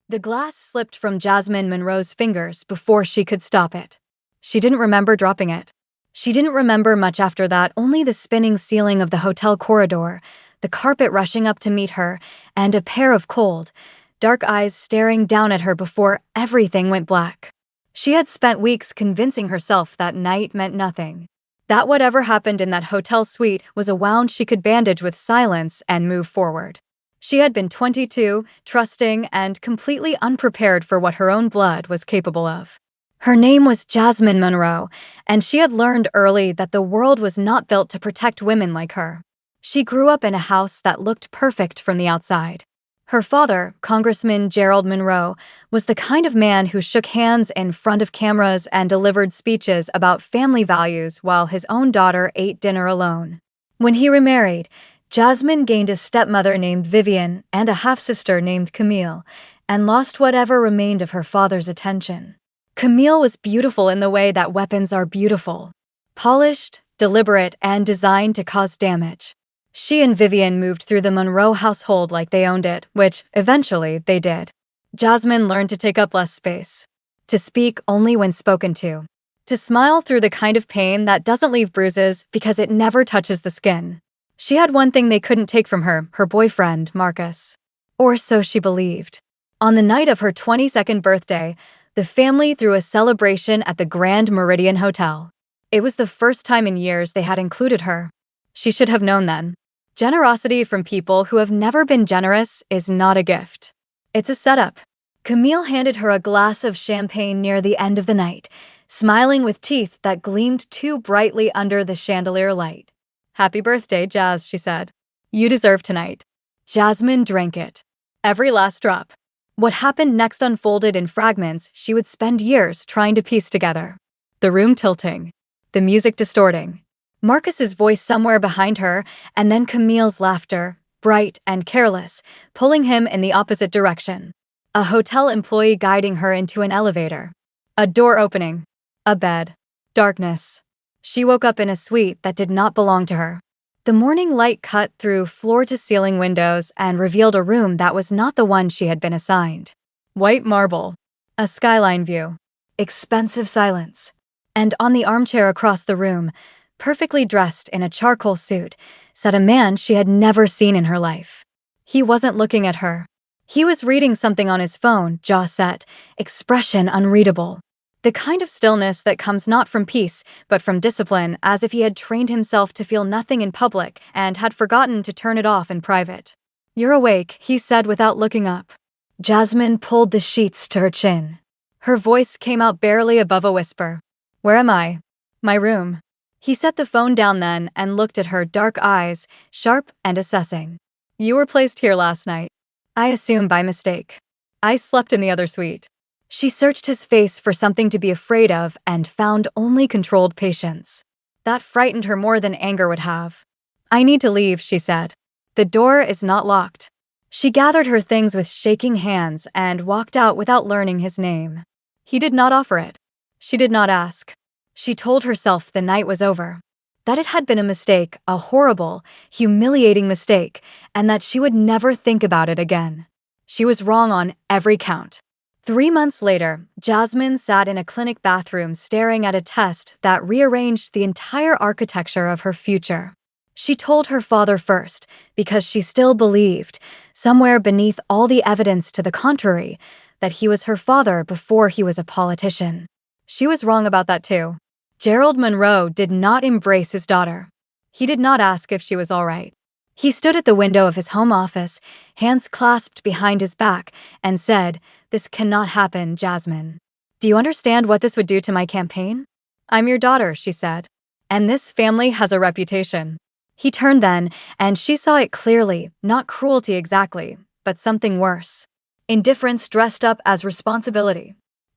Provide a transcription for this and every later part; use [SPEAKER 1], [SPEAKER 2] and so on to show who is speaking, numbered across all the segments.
[SPEAKER 1] The glass slipped from Jasmine Monroe's fingers before she could stop it. She didn't remember dropping it. She didn't remember much after that, only the spinning ceiling of the hotel corridor, the carpet rushing up to meet her, and a pair of cold, dark eyes staring down at her before everything went black. She had spent weeks convincing herself that night meant nothing. That whatever happened in that hotel suite was a wound she could bandage with silence and move forward. She had been 22, trusting, and completely unprepared for what her own blood was capable of. Her name was Jasmine Monroe, and she had learned early that the world was not built to protect women like her. She grew up in a house that looked perfect from the outside. Her father, Congressman Gerald Monroe, was the kind of man who shook hands in front of cameras and delivered speeches about family values while his own daughter ate dinner alone. When he remarried, Jasmine gained a stepmother named Vivian and a half-sister named Camille, and lost whatever remained of her father's attention. Camille was beautiful in the way that weapons are beautiful. Polished, deliberate, and designed to cause damage. She and Vivian moved through the Monroe household like they owned it, which, eventually, they did. Jasmine learned to take up less space. To speak only when spoken to. To smile through the kind of pain that doesn't leave bruises because it never touches the skin. She had one thing they couldn't take from her boyfriend, Marcus. Or so she believed. On the night of her 22nd birthday, the family threw a celebration at the Grand Meridian Hotel. It was the first time in years they had included her. She should have known then. Generosity from people who have never been generous is not a gift. It's a setup. Camille handed her a glass of champagne near the end of the night, smiling with teeth that gleamed too brightly under the chandelier light. "Happy birthday, Jazz," she said. "You deserve tonight." Jasmine drank it. Every last drop. What happened next unfolded in fragments she would spend years trying to piece together. The room tilting. The music distorting. Marcus's voice somewhere behind her, and then Camille's laughter, bright and careless, pulling him in the opposite direction. A hotel employee guiding her into an elevator. A door opening. A bed. Darkness. She woke up in a suite that did not belong to her. The morning light cut through floor-to-ceiling windows and revealed a room that was not the one she had been assigned. White marble. A skyline view. Expensive silence. And on the armchair across the room, perfectly dressed in a charcoal suit, sat a man she had never seen in her life. He wasn't looking at her. He was reading something on his phone, jaw set, expression unreadable. The kind of stillness that comes not from peace, but from discipline, as if he had trained himself to feel nothing in public and had forgotten to turn it off in private. "You're awake," he said without looking up. Jasmine pulled the sheets to her chin. Her voice came out barely above a whisper. "Where am I?" "My room." He set the phone down then and looked at her dark eyes, sharp and assessing. "You were placed here last night. I assume by mistake. I slept in the other suite." She searched his face for something to be afraid of and found only controlled patience. That frightened her more than anger would have. "I need to leave," she said. "The door is not locked." She gathered her things with shaking hands and walked out without learning his name. He did not offer it. She did not ask. She told herself the night was over. That it had been a mistake, a horrible, humiliating mistake, and that she would never think about it again. She was wrong on every count. 3 months later, Jasmine sat in a clinic bathroom staring at a test that rearranged the entire architecture of her future. She told her father first, because she still believed, somewhere beneath all the evidence to the contrary, that he was her father before he was a politician. She was wrong about that too. Gerald Monroe did not embrace his daughter. He did not ask if she was all right. He stood at the window of his home office, hands clasped behind his back, and said, "This cannot happen, Jasmine. Do you understand what this would do to my campaign? I'm your daughter," she said. "And this family has a reputation." He turned then, and she saw it clearly, not cruelty exactly, but something worse. Indifference dressed up as responsibility.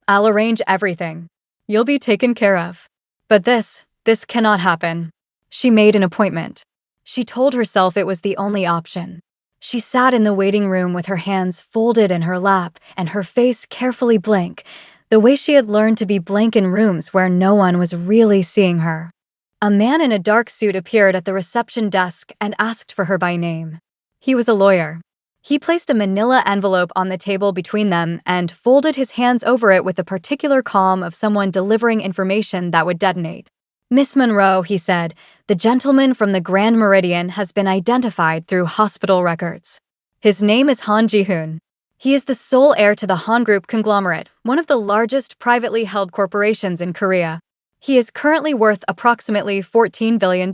[SPEAKER 1] "I'll arrange everything. You'll be taken care of. But this cannot happen." She made an appointment. She told herself it was the only option. She sat in the waiting room with her hands folded in her lap and her face carefully blank, the way she had learned to be blank in rooms where no one was really seeing her. A man in a dark suit appeared at the reception desk and asked for her by name. He was a lawyer. He placed a manila envelope on the table between them and folded his hands over it with the particular calm of someone delivering information that would detonate. "Miss Monroe," he said, "the gentleman from the Grand Meridian has been identified through hospital records. His name is Han Ji-hoon. He is the sole heir to the Han Group conglomerate, one of the largest privately held corporations in Korea. He is currently worth approximately $14 billion.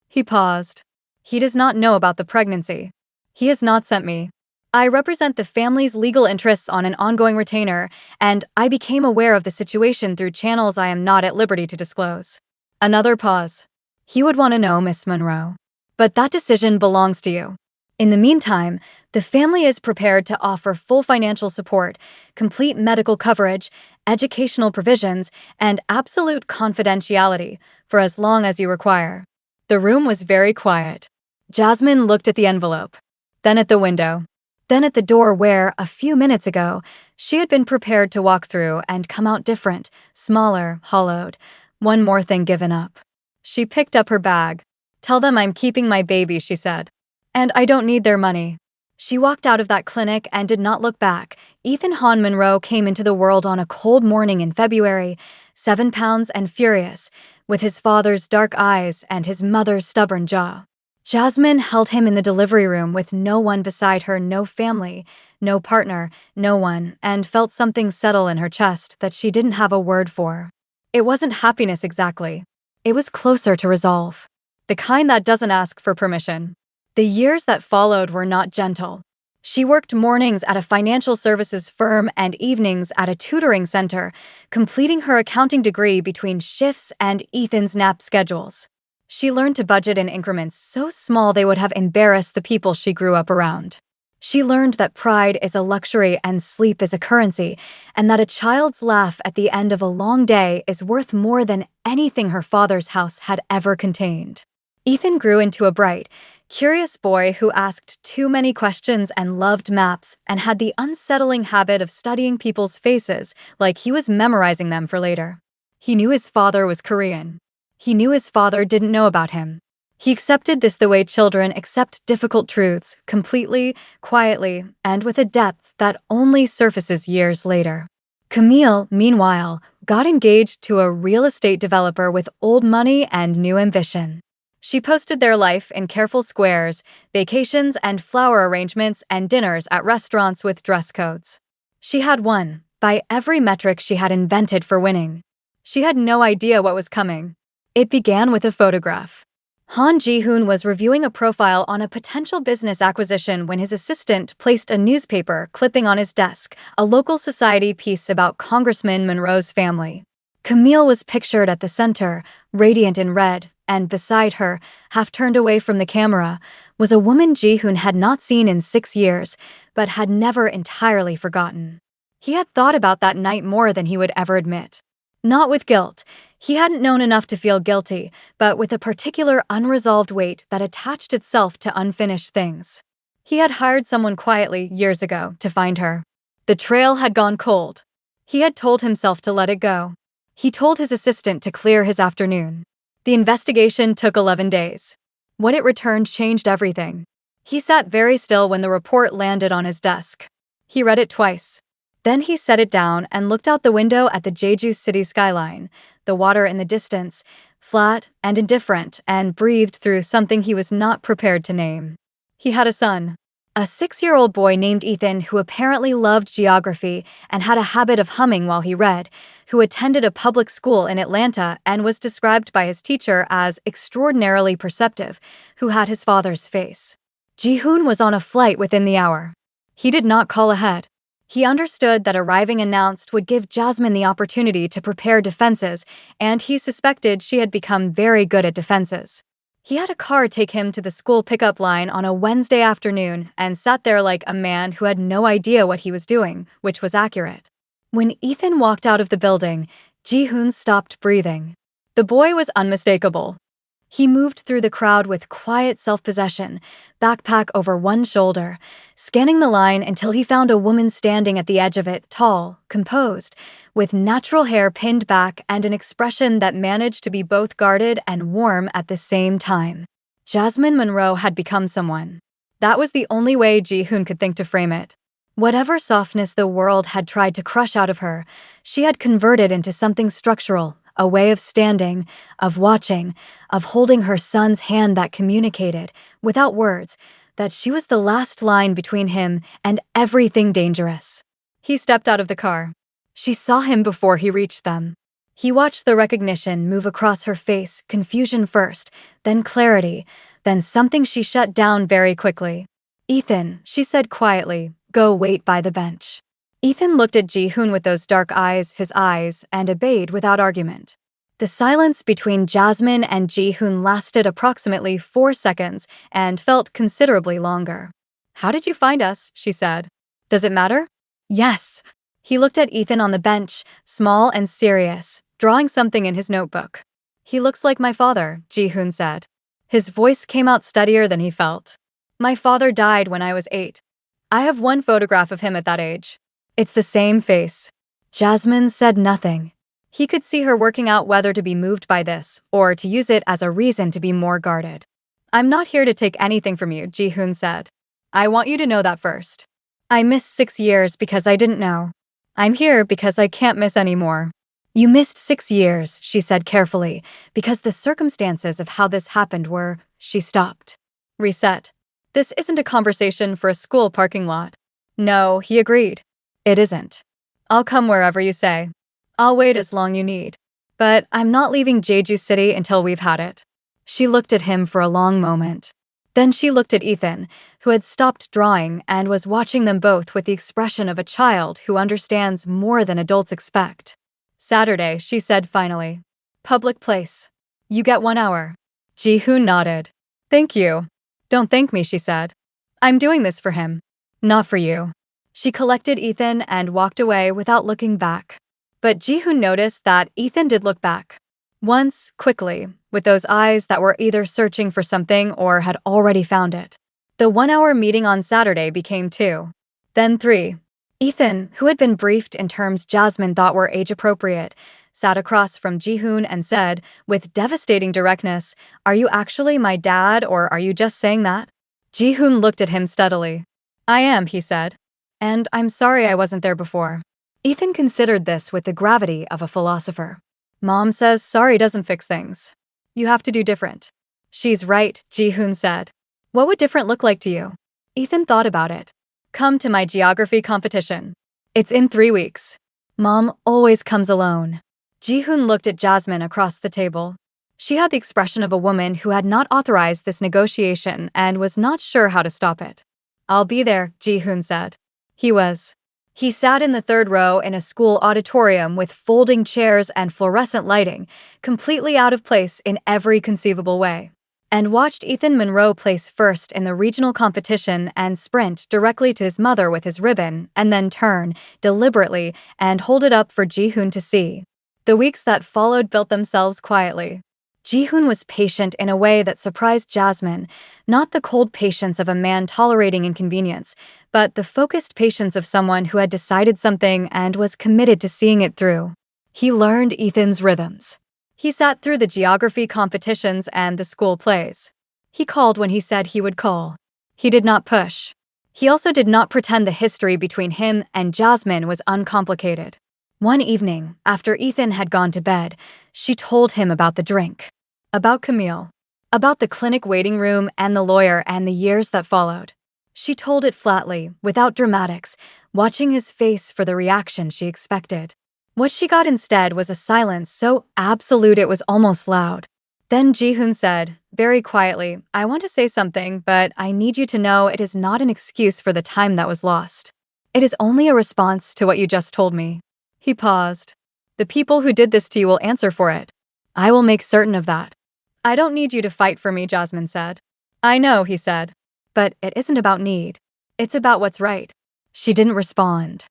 [SPEAKER 1] He paused. "He does not know about the pregnancy. He has not sent me. I represent the family's legal interests on an ongoing retainer, and I became aware of the situation through channels I am not at liberty to disclose." Another pause. "He would want to know, Miss Monroe. But that decision belongs to you. In the meantime, the family is prepared to offer full financial support, complete medical coverage, educational provisions, and absolute confidentiality for as long as you require." The room was very quiet. Jasmine looked at the envelope, then at the window, then at the door where, a few minutes ago, she had been prepared to walk through and come out different, smaller, hollowed. One more thing given up. She picked up her bag. "Tell them I'm keeping my baby," she said. "And I don't need their money." She walked out of that clinic and did not look back. Ethan Han Monroe came into the world on a cold morning in February, 7 pounds and furious, with his father's dark eyes and his mother's stubborn jaw. Jasmine held him in the delivery room with no one beside her, no family, no partner, no one, and felt something settle in her chest that she didn't have a word for. It wasn't happiness exactly. It was closer to resolve. The kind that doesn't ask for permission. The years that followed were not gentle. She worked mornings at a financial services firm and evenings at a tutoring center, completing her accounting degree between shifts and Ethan's nap schedules. She learned to budget in increments so small they would have embarrassed the people she grew up around. She learned that pride is a luxury and sleep is a currency, and that a child's laugh at the end of a long day is worth more than anything her father's house had ever contained. Ethan grew into a bright, curious boy who asked too many questions and loved maps and had the unsettling habit of studying people's faces like he was memorizing them for later. He knew his father was Korean. He knew his father didn't know about him. He accepted this the way children accept difficult truths, completely, quietly, and with a depth that only surfaces years later. Camille, meanwhile, got engaged to a real estate developer with old money and new ambition. She posted their life in careful squares, vacations and flower arrangements and dinners at restaurants with dress codes. She had won, by every metric she had invented for winning. She had no idea what was coming. It began with a photograph. Han Ji-hoon was reviewing a profile on a potential business acquisition when his assistant placed a newspaper clipping on his desk, a local society piece about Congressman Monroe's family. Camille was pictured at the center, radiant in red, and beside her, half turned away from the camera, was a woman Ji-hoon had not seen in 6 years, but had never entirely forgotten. He had thought about that night more than he would ever admit. Not with guilt. He hadn't known enough to feel guilty, but with a particular unresolved weight that attached itself to unfinished things. He had hired someone quietly, years ago, to find her. The trail had gone cold. He had told himself to let it go. He told his assistant to clear his afternoon. The investigation took 11 days. What it returned changed everything. He sat very still when the report landed on his desk. He read it twice. Then he set it down and looked out the window at the Jeju city skyline, the water in the distance, flat and indifferent, and breathed through something he was not prepared to name. He had a son. A 6-year-old boy named Ethan who apparently loved geography and had a habit of humming while he read, who attended a public school in Atlanta and was described by his teacher as extraordinarily perceptive, who had his father's face. Ji-hoon was on a flight within the hour. He did not call ahead. He understood that arriving announced would give Jasmine the opportunity to prepare defenses, and he suspected she had become very good at defenses. He had a car take him to the school pickup line on a Wednesday afternoon and sat there like a man who had no idea what he was doing, which was accurate. When Ethan walked out of the building, Ji-hoon stopped breathing. The boy was unmistakable. He moved through the crowd with quiet self-possession, backpack over one shoulder, scanning the line until he found a woman standing at the edge of it, tall, composed, with natural hair pinned back and an expression that managed to be both guarded and warm at the same time. Jasmine Monroe had become someone. That was the only way Ji-hoon could think to frame it. Whatever softness the world had tried to crush out of her, she had converted into something structural, a way of standing, of watching, of holding her son's hand that communicated, without words, that she was the last line between him and everything dangerous. He stepped out of the car. She saw him before he reached them. He watched the recognition move across her face, confusion first, then clarity, then something she shut down very quickly. "Ethan," she said quietly, "go wait by the bench." Ethan looked at Ji-hoon with those dark eyes, his eyes, and obeyed without argument. The silence between Jasmine and Ji-hoon lasted approximately 4 seconds and felt considerably longer. "How did you find us?" she said. "Does it matter?" "Yes." He looked at Ethan on the bench, small and serious, drawing something in his notebook. "He looks like my father," Ji-hoon said. His voice came out steadier than he felt. "My father died when I was 8. I have one photograph of him at that age. It's the same face." Jasmine said nothing. He could see her working out whether to be moved by this or to use it as a reason to be more guarded. "I'm not here to take anything from you," Ji-hoon said. "I want you to know that first. I missed 6 years because I didn't know. I'm here because I can't miss any more." "You missed 6 years," she said carefully, "because the circumstances of how this happened were—" She stopped. "Reset. This isn't a conversation for a school parking lot." "No," he agreed. "It isn't. I'll come wherever you say. I'll wait as long you need. But I'm not leaving Jeju City until we've had it." She looked at him for a long moment. Then she looked at Ethan, who had stopped drawing and was watching them both with the expression of a child who understands more than adults expect. "Saturday," she said finally. "Public place. You get 1 hour." Ji-hoon nodded. "Thank you." "Don't thank me," she said. "I'm doing this for him. Not for you." She collected Ethan and walked away without looking back. But Ji-hoon noticed that Ethan did look back. Once, quickly, with those eyes that were either searching for something or had already found it. The 1-hour meeting on Saturday became 2. Then 3. Ethan, who had been briefed in terms Jasmine thought were age-appropriate, sat across from Ji-hoon and said, with devastating directness, "Are you actually my dad, or are you just saying that?" Ji-hoon looked at him steadily. "I am," he said. "And I'm sorry I wasn't there before." Ethan considered this with the gravity of a philosopher. "Mom says sorry doesn't fix things. You have to do different." "She's right," Ji-hoon said. "What would different look like to you?" Ethan thought about it. "Come to my geography competition. It's in 3 weeks. Mom always comes alone." Ji-hoon looked at Jasmine across the table. She had the expression of a woman who had not authorized this negotiation and was not sure how to stop it. "I'll be there," Ji-hoon said. He was. He sat in the 3rd row in a school auditorium with folding chairs and fluorescent lighting, completely out of place in every conceivable way, and watched Ethan Monroe place first in the regional competition and sprint directly to his mother with his ribbon, and then turn, deliberately, and hold it up for Ji-hoon to see. The weeks that followed built themselves quietly. Ji-hoon was patient in a way that surprised Jasmine, not the cold patience of a man tolerating inconvenience, but the focused patience of someone who had decided something and was committed to seeing it through. He learned Ethan's rhythms. He sat through the geography competitions and the school plays. He called when he said he would call. He did not push. He also did not pretend the history between him and Jasmine was uncomplicated. One evening, after Ethan had gone to bed, she told him about the drink. About Camille. About the clinic waiting room and the lawyer and the years that followed. She told it flatly, without dramatics, watching his face for the reaction she expected. What she got instead was a silence so absolute it was almost loud. Then Ji-hoon said, very quietly, "I want to say something, but I need you to know it is not an excuse for the time that was lost. It is only a response to what you just told me." He paused. "The people who did this to you will answer for it. I will make certain of that." "I don't need you to fight for me," Jasmine said. "I know," he said. "But it isn't about need. It's about what's right." She didn't respond.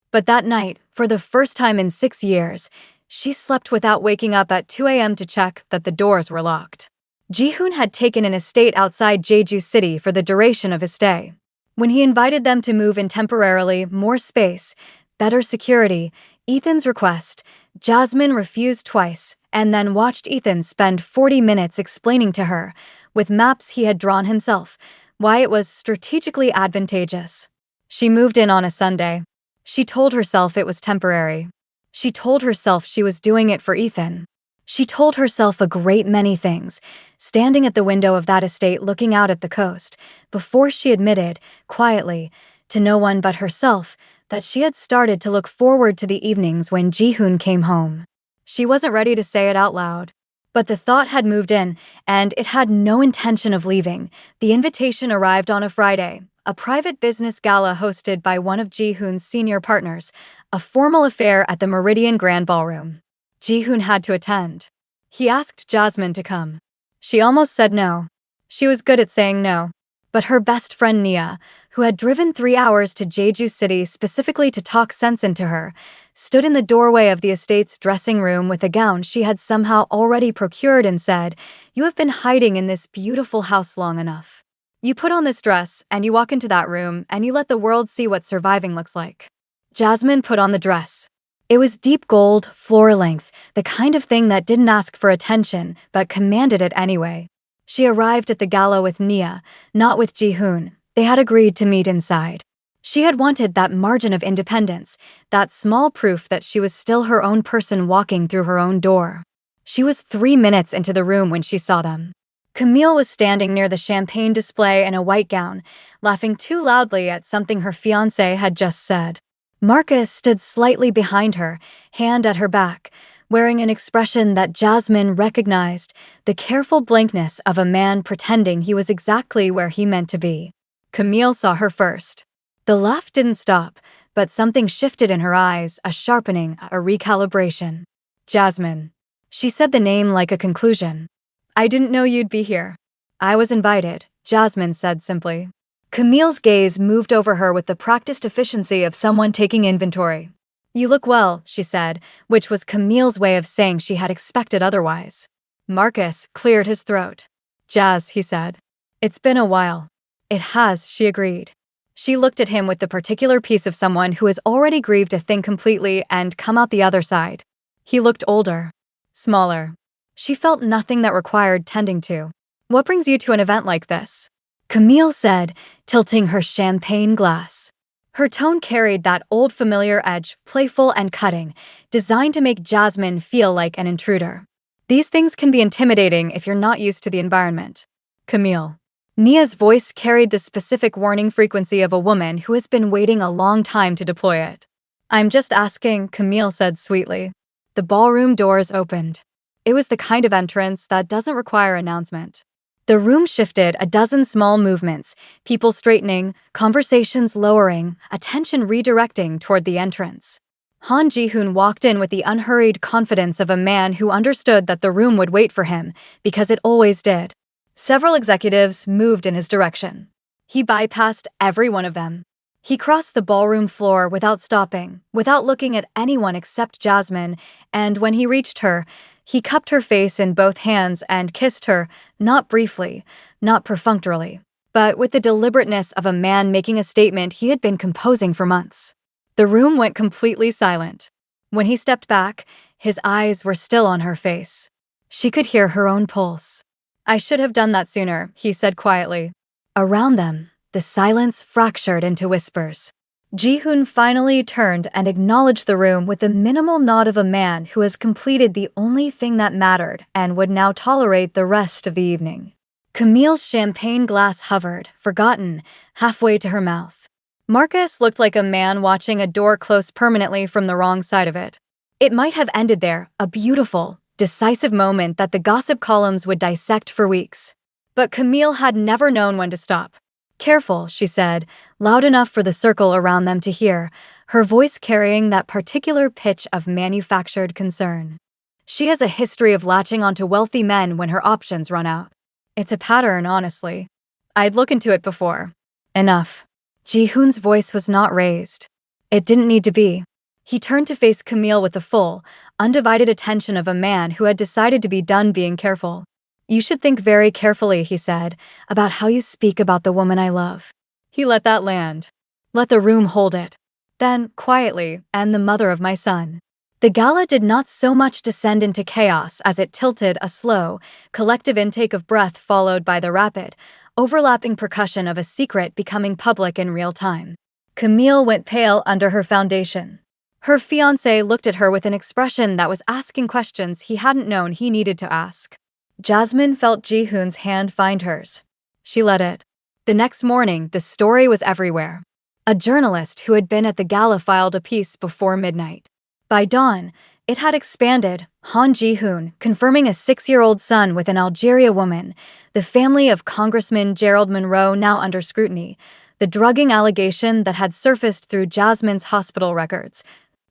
[SPEAKER 1] But that night, for the first time in 6 years, she slept without waking up at 2 a.m. to check that the doors were locked. Ji-hoon had taken an estate outside Jeju City for the duration of his stay. When he invited them to move in temporarily, more space, better security, Ethan's request, Jasmine refused twice and then watched Ethan spend 40 minutes explaining to her, with maps he had drawn himself, why it was strategically advantageous. She moved in on a Sunday. She told herself it was temporary. She told herself she was doing it for Ethan. She told herself a great many things, standing at the window of that estate looking out at the coast, before she admitted, quietly, to no one but herself, that she had started to look forward to the evenings when Ji-hoon came home. She wasn't ready to say it out loud. But the thought had moved in, and it had no intention of leaving. The invitation arrived on a Friday, a private business gala hosted by one of Ji-hoon's senior partners, a formal affair at the Meridian Grand Ballroom. Ji-hoon had to attend. He asked Jasmine to come. She almost said no. She was good at saying no. But her best friend Nia, who had driven 3 hours to Jeju City specifically to talk sense into her, stood in the doorway of the estate's dressing room with a gown she had somehow already procured and said, "You have been hiding in this beautiful house long enough. You put on this dress, and you walk into that room, and you let the world see what surviving looks like." Jasmine put on the dress. It was deep gold, floor-length, the kind of thing that didn't ask for attention, but commanded it anyway. She arrived at the gala with Nia, not with Ji-hoon. They had agreed to meet inside. She had wanted that margin of independence, that small proof that she was still her own person walking through her own door. She was 3 minutes into the room when she saw them. Camille was standing near the champagne display in a white gown, laughing too loudly at something her fiancé had just said. Marcus stood slightly behind her, hand at her back, wearing an expression that Jasmine recognized, the careful blankness of a man pretending he was exactly where he meant to be. Camille saw her first. The laugh didn't stop, but something shifted in her eyes, a sharpening, a recalibration. "Jasmine." She said the name like a conclusion. "I didn't know you'd be here." "I was invited," Jasmine said simply. Camille's gaze moved over her with the practiced efficiency of someone taking inventory. "You look well," she said, which was Camille's way of saying she had expected otherwise. Marcus cleared his throat. "Jazz," he said. "It's been a while." "It has," she agreed. She looked at him with the particular piece of someone who has already grieved a thing completely and come out the other side. He looked older, smaller. She felt nothing that required tending to. "What brings you to an event like this?" Camille said, tilting her champagne glass. Her tone carried that old familiar edge, playful and cutting, designed to make Jasmine feel like an intruder. "These things can be intimidating if you're not used to the environment." "Camille." Nia's voice carried the specific warning frequency of a woman who has been waiting a long time to deploy it. "I'm just asking," Camille said sweetly. The ballroom doors opened. It was the kind of entrance that doesn't require announcement. The room shifted a dozen small movements, people straightening, conversations lowering, attention redirecting toward the entrance. Han Ji-hoon walked in with the unhurried confidence of a man who understood that the room would wait for him, because it always did. Several executives moved in his direction. He bypassed every one of them. He crossed the ballroom floor without stopping, without looking at anyone except Jasmine, and when he reached her, he cupped her face in both hands and kissed her, not briefly, not perfunctorily, but with the deliberateness of a man making a statement he had been composing for months. The room went completely silent. When he stepped back, his eyes were still on her face. She could hear her own pulse. "I should have done that sooner," he said quietly. Around them, the silence fractured into whispers. Ji-hoon finally turned and acknowledged the room with the minimal nod of a man who has completed the only thing that mattered and would now tolerate the rest of the evening. Camille's champagne glass hovered, forgotten, halfway to her mouth. Marcus looked like a man watching a door close permanently from the wrong side of it. It might have ended there, a beautiful, decisive moment that the gossip columns would dissect for weeks. But Camille had never known when to stop. "Careful," she said, loud enough for the circle around them to hear, her voice carrying that particular pitch of manufactured concern. "She has a history of latching onto wealthy men when her options run out. It's a pattern, honestly. I'd look into it before." "Enough." Ji-hoon's voice was not raised. It didn't need to be. He turned to face Camille with the full, undivided attention of a man who had decided to be done being careful. "You should think very carefully," he said, "about how you speak about the woman I love." He let that land. "Let the room hold it." Then, quietly, "and the mother of my son." The gala did not so much descend into chaos as it tilted a slow, collective intake of breath followed by the rapid, overlapping percussion of a secret becoming public in real time. Camille went pale under her foundation. Her fiancé looked at her with an expression that was asking questions he hadn't known he needed to ask. Jasmine felt Ji-hoon's hand find hers. She let it. The next morning, the story was everywhere. A journalist who had been at the gala filed a piece before midnight. By dawn, it had expanded, Han Ji-hoon confirming a 6-year-old son with an Algeria woman, the family of Congressman Gerald Monroe now under scrutiny, the drugging allegation that had surfaced through Jasmine's hospital records,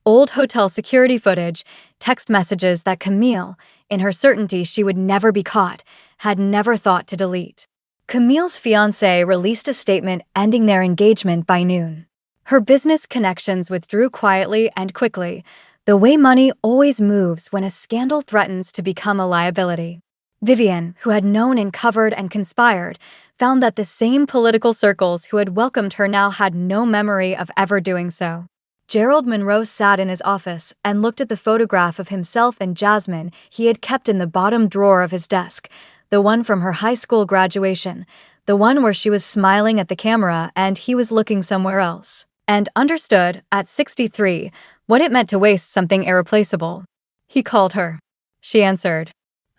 [SPEAKER 1] old hotel security footage, text messages that Camille, in her certainty she would never be caught, had never thought to delete. Camille's fiancé released a statement ending their engagement by noon. Her business connections withdrew quietly and quickly, the way money always moves when a scandal threatens to become a liability. Vivian, who had known and covered and conspired, found that the same political circles who had welcomed her now had no memory of ever doing so. Gerald Monroe sat in his office and looked at the photograph of himself and Jasmine he had kept in the bottom drawer of his desk, the one from her high school graduation, the one where she was smiling at the camera and he was looking somewhere else, and understood, at 63, what it meant to waste something irreplaceable. He called her. She answered.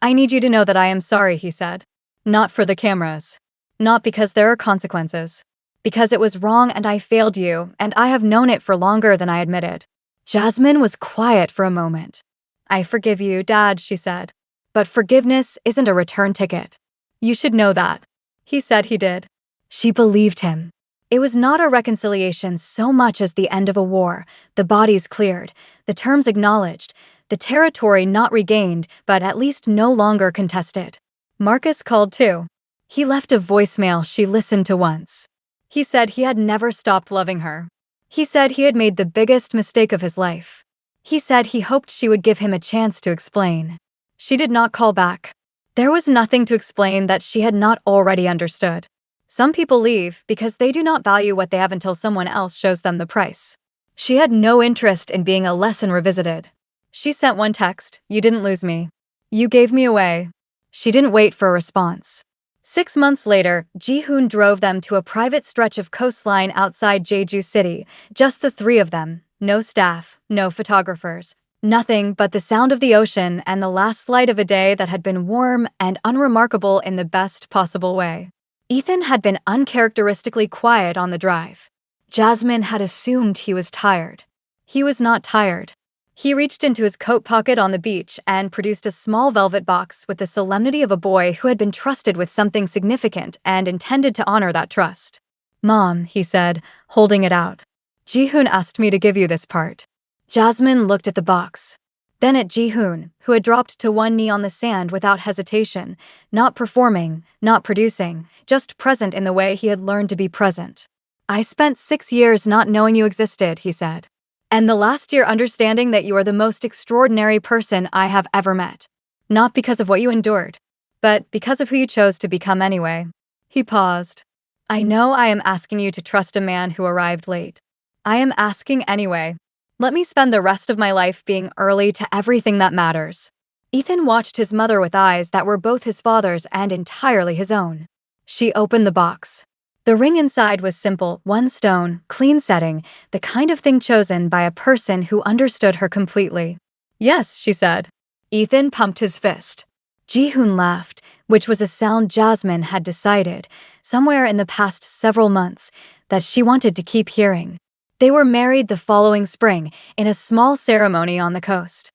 [SPEAKER 1] "I need you to know that I am sorry," he said. "Not for the cameras. Not because there are consequences. Because it was wrong and I failed you, and I have known it for longer than I admitted." Jasmine was quiet for a moment. "I forgive you, Dad," she said. "But forgiveness isn't a return ticket. You should know that." He said he did. She believed him. It was not a reconciliation so much as the end of a war, the bodies cleared, the terms acknowledged, the territory not regained but at least no longer contested. Marcus called too. He left a voicemail she listened to once. He said he had never stopped loving her. He said he had made the biggest mistake of his life. He said he hoped she would give him a chance to explain. She did not call back. There was nothing to explain that she had not already understood. Some people leave because they do not value what they have until someone else shows them the price. She had no interest in being a lesson revisited. She sent one text, "You didn't lose me. You gave me away." She didn't wait for a response. 6 months later, Ji-hoon drove them to a private stretch of coastline outside Jeju City, just the three of them, no staff, no photographers, nothing but the sound of the ocean and the last light of a day that had been warm and unremarkable in the best possible way. Ethan had been uncharacteristically quiet on the drive. Jasmine had assumed he was tired. He was not tired. He reached into his coat pocket on the beach and produced a small velvet box with the solemnity of a boy who had been trusted with something significant and intended to honor that trust. "Mom," he said, holding it out. "Ji-hoon asked me to give you this part." Jasmine looked at the box. Then at Ji-hoon, who had dropped to one knee on the sand without hesitation, not performing, not producing, just present in the way he had learned to be present. "I spent 6 years not knowing you existed," he said. "And the last year understanding that you are the most extraordinary person I have ever met. Not because of what you endured, but because of who you chose to become anyway." He paused. "I know I am asking you to trust a man who arrived late. I am asking anyway. Let me spend the rest of my life being early to everything that matters." Ethan watched his mother with eyes that were both his father's and entirely his own. She opened the box. The ring inside was simple, one stone, clean setting, the kind of thing chosen by a person who understood her completely. "Yes," she said. Ethan pumped his fist. Ji-hoon laughed, which was a sound Jasmine had decided, somewhere in the past several months, that she wanted to keep hearing. They were married the following spring, in a small ceremony on the coast.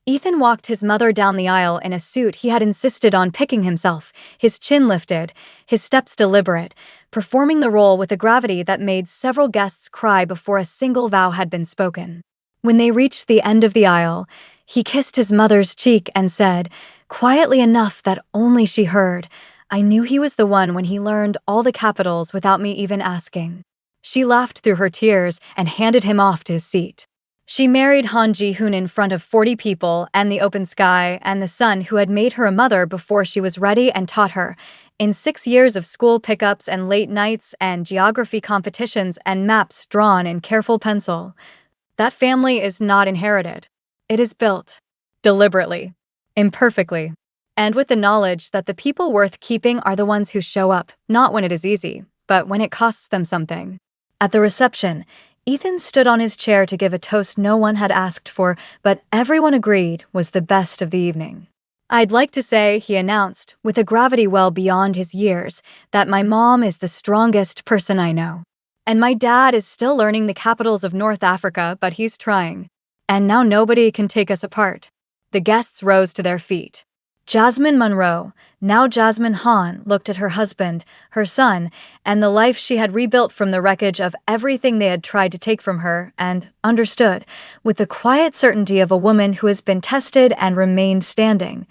[SPEAKER 1] Ethan walked his mother down the aisle in a suit he had insisted on picking himself, his chin lifted, his steps deliberate, performing the role with a gravity that made several guests cry before a single vow had been spoken. When they reached the end of the aisle, he kissed his mother's cheek and said, quietly enough that only she heard, "I knew he was the one when he learned all the capitals without me even asking." She laughed through her tears and handed him off to his seat. She married Han Ji-hoon in front of 40 people and the open sky and the son who had made her a mother before she was ready and taught her, in 6 years of school pickups and late nights and geography competitions and maps drawn in careful pencil. That family is not inherited. It is built. Deliberately. Imperfectly. and with the knowledge that the people worth keeping are the ones who show up, not when it is easy, but when it costs them something. At the reception, Ethan stood on his chair to give a toast no one had asked for, but everyone agreed was the best of the evening. "I'd like to say," he announced, with a gravity well beyond his years, "that my mom is the strongest person I know. And my dad is still learning the capitals of North Africa, but he's trying. And now nobody can take us apart." The guests rose to their feet. Jasmine Monroe, now Jasmine Hahn, looked at her husband, her son, and the life she had rebuilt from the wreckage of everything they had tried to take from her, and understood, with the quiet certainty of a woman who has been tested and remained standing,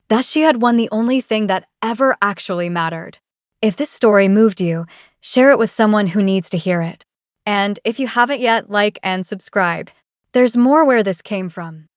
[SPEAKER 1] that she had won the only thing that ever actually mattered. If this story moved you, share it with someone who needs to hear it. And if you haven't yet, like and subscribe. There's more where this came from.